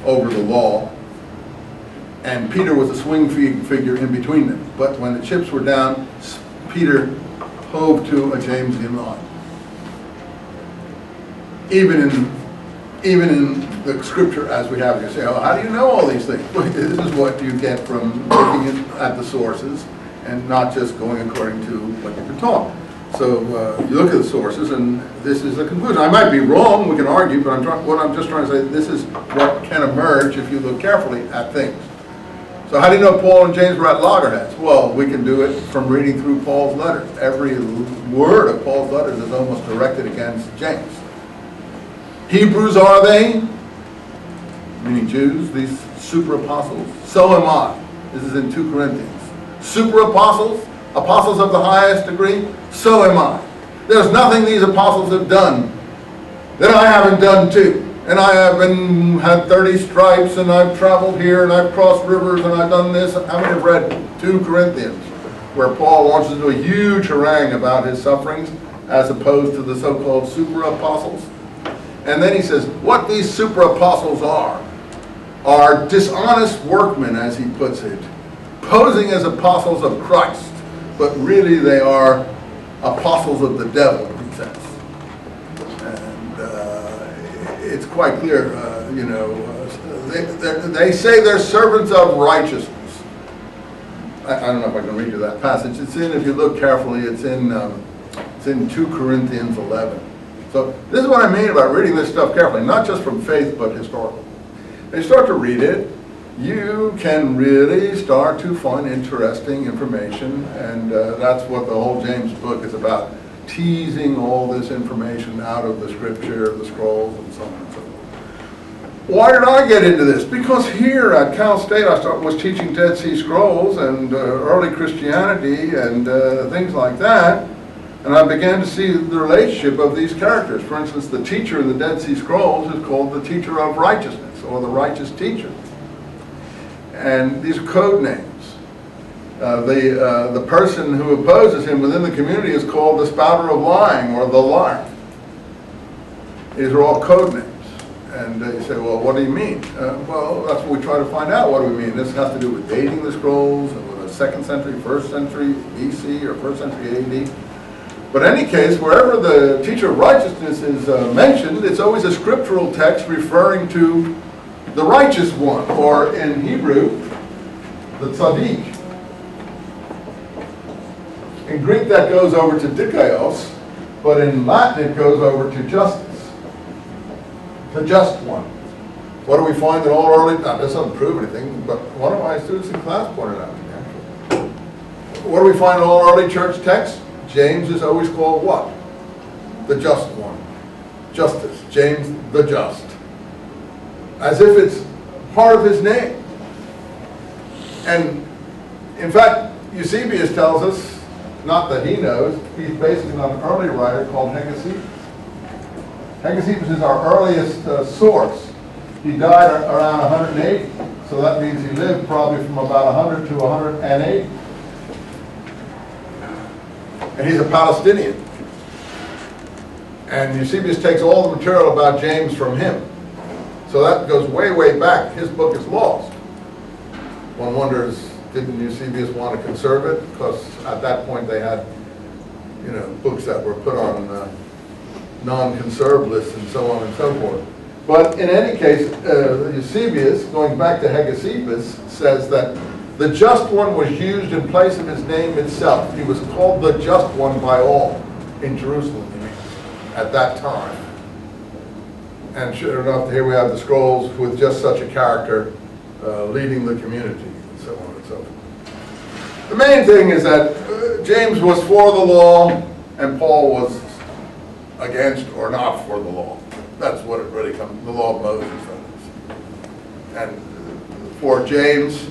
over the law, and Peter was a swing figure in between them. But when the chips were down, Peter hove to a Jamesian line. Even in the scripture as we have it, you say, oh, how do you know all these things? Well, this is what you get from looking at the sources and not just going according to what you've been taught. So you look at the sources, and this is the conclusion. I might be wrong, we can argue, but what I'm just trying to say, this is what can emerge if you look carefully at things. So how do you know Paul and James were at loggerheads? Well, we can do it from reading through Paul's letters. Every word of Paul's letters is almost directed against James. Hebrews are they, meaning Jews, these super apostles? So am I. This is in 2 Corinthians. Super apostles, apostles of the highest degree, so am I. There's nothing these apostles have done that I haven't done too. And I have had 30 stripes, and I've traveled here, and I've crossed rivers, and I've done this. How many have read 2 Corinthians, where Paul launches into a huge harangue about his sufferings, as opposed to the so-called super apostles? And then he says, what these super apostles are dishonest workmen, as he puts it, posing as apostles of Christ, but really they are apostles of the devil, he says. And it's quite clear, they say they're servants of righteousness. I don't know if I can read you that passage. It's in, if you look carefully, it's in 2 Corinthians 11. So this is what I mean about reading this stuff carefully, not just from faith, but historical. When you start to read it, you can really start to find interesting information, and that's what the whole James book is about, teasing all this information out of the scripture, the scrolls, and so on and so forth. Why did I get into this? Because here at Cal State I was teaching Dead Sea Scrolls and early Christianity and things like that. And I began to see the relationship of these characters. For instance, the teacher in the Dead Sea Scrolls is called the teacher of righteousness, or the righteous teacher. And these are code names. The person who opposes him within the community is called the spouter of lying, or the liar. These are all code names. And you say, well, what do you mean? Well, that's what we try to find out. What do we mean? This has to do with dating the scrolls, and with a 2nd century, 1st century BC, or 1st century AD. But in any case, wherever the teacher of righteousness is mentioned, it's always a scriptural text referring to the righteous one, or in Hebrew, the tzaddik. In Greek that goes over to dikaios, but in Latin it goes over to justice, the just one. What do we find in all early, now this doesn't prove anything, but one of my students in class pointed out to me, actually. What do we find in all early church texts? James is always called what? The just one. Justice. James the just. As if it's part of his name. And in fact, Eusebius tells us, not that he knows, he's basing it on an early writer called Hegesippus. Hegesippus is our earliest source. He died around 180, so that means he lived probably from about 100 to 180. And he's a Palestinian. And Eusebius takes all the material about James from him. So that goes way, way back. His book is lost. One wonders, didn't Eusebius want to conserve it? Because at that point they had, books that were put on non-conserved lists and so on and so forth. But in any case, Eusebius, going back to Hegesippus, says that the just one was used in place of his name itself. He was called the just one by all in Jerusalem at that time. And sure enough, here we have the scrolls with just such a character leading the community, and so on and so forth. The main thing is that James was for the law, and Paul was against or not for the law. That's what it really comes, the law of Moses, that is. And for James,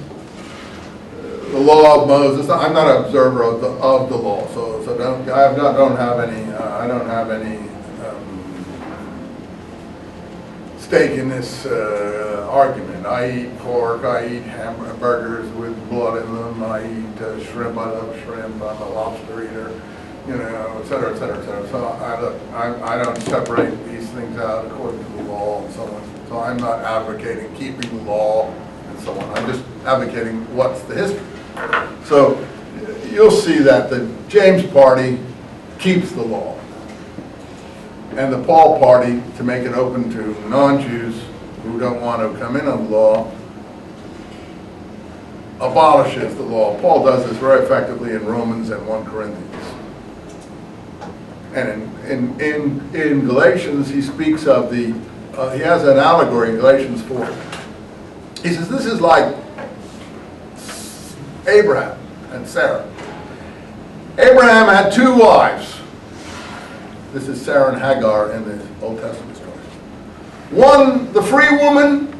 the law of Moses. I'm not an observer of the law, so I don't have any stake in this argument. I eat pork. I eat hamburgers with blood in them. I eat shrimp. I love shrimp. I'm a lobster eater. Et cetera, et cetera, et cetera. So I don't separate these things out according to the law and so on. So I'm not advocating keeping the law and so on. I'm just advocating what's the history. So you'll see that the James party keeps the law. And the Paul party, to make it open to non-Jews who don't want to come in on the law, abolishes the law. Paul does this very effectively in Romans and 1 Corinthians. And in Galatians, he speaks of the, he has an allegory in Galatians 4. He says, this is like Abraham and Sarah. Abraham had 2 wives. This is Sarah and Hagar in the Old Testament story. One, the free woman,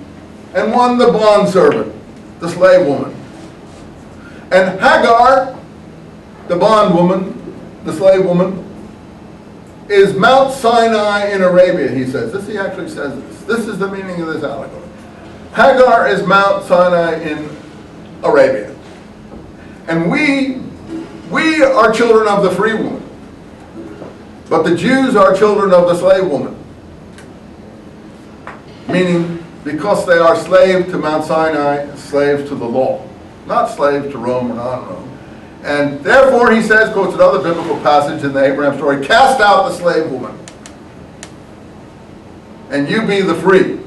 and one, the bondservant, the slave woman. And Hagar, the bondwoman, the slave woman, is Mount Sinai in Arabia, he says. He actually says this. This is the meaning of this allegory. Hagar is Mount Sinai in Arabia. And we are children of the free woman. But the Jews are children of the slave woman. Meaning, because they are slaves to Mount Sinai, slaves to the law. Not slaves to Rome or non-Rome. And therefore, he says, quotes another biblical passage in the Abraham story, cast out the slave woman, and you be the free.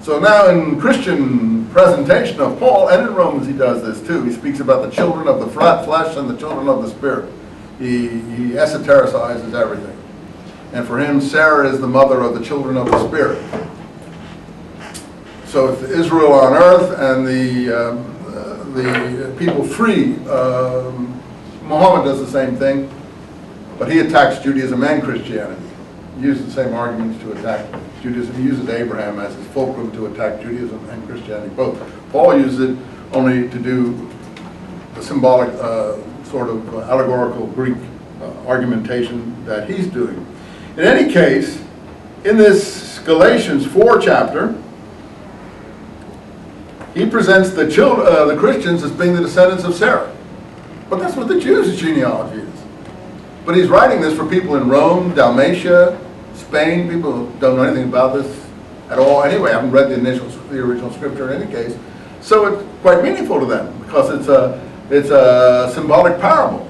So now in Christian presentation of Paul, and in Romans he does this too, he speaks about the children of the flesh and the children of the spirit. He esotericizes everything. And for him, Sarah is the mother of the children of the spirit. So if Israel on earth and the people free, Muhammad does the same thing, but he attacks Judaism and Christianity. He uses the same arguments to attack Judaism. He uses Abraham as his fulcrum to attack Judaism and Christianity both. Paul uses it only to do the symbolic, sort of allegorical Greek argumentation that he's doing. In any case, in this Galatians 4 chapter, he presents the Christians as being the descendants of Sarah. But that's what the Jews' genealogy is. But he's writing this for people in Rome, Dalmatia, Spain, people who don't know anything about this at all. Anyway, I haven't read the original scripture in any case. So it's quite meaningful to them because it's a symbolic parable.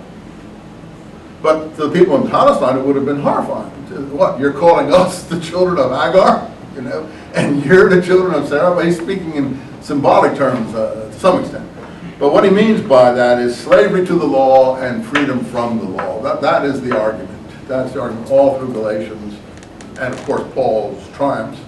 But to the people in Palestine, it would have been horrifying. What, you're calling us the children of Hagar? You know, and you're the children of Sarah? But he's speaking in symbolic terms to some extent. But what he means by that is slavery to the law and freedom from the law. That is the argument. That's the argument all through Galatians, and of course Paul's triumphs.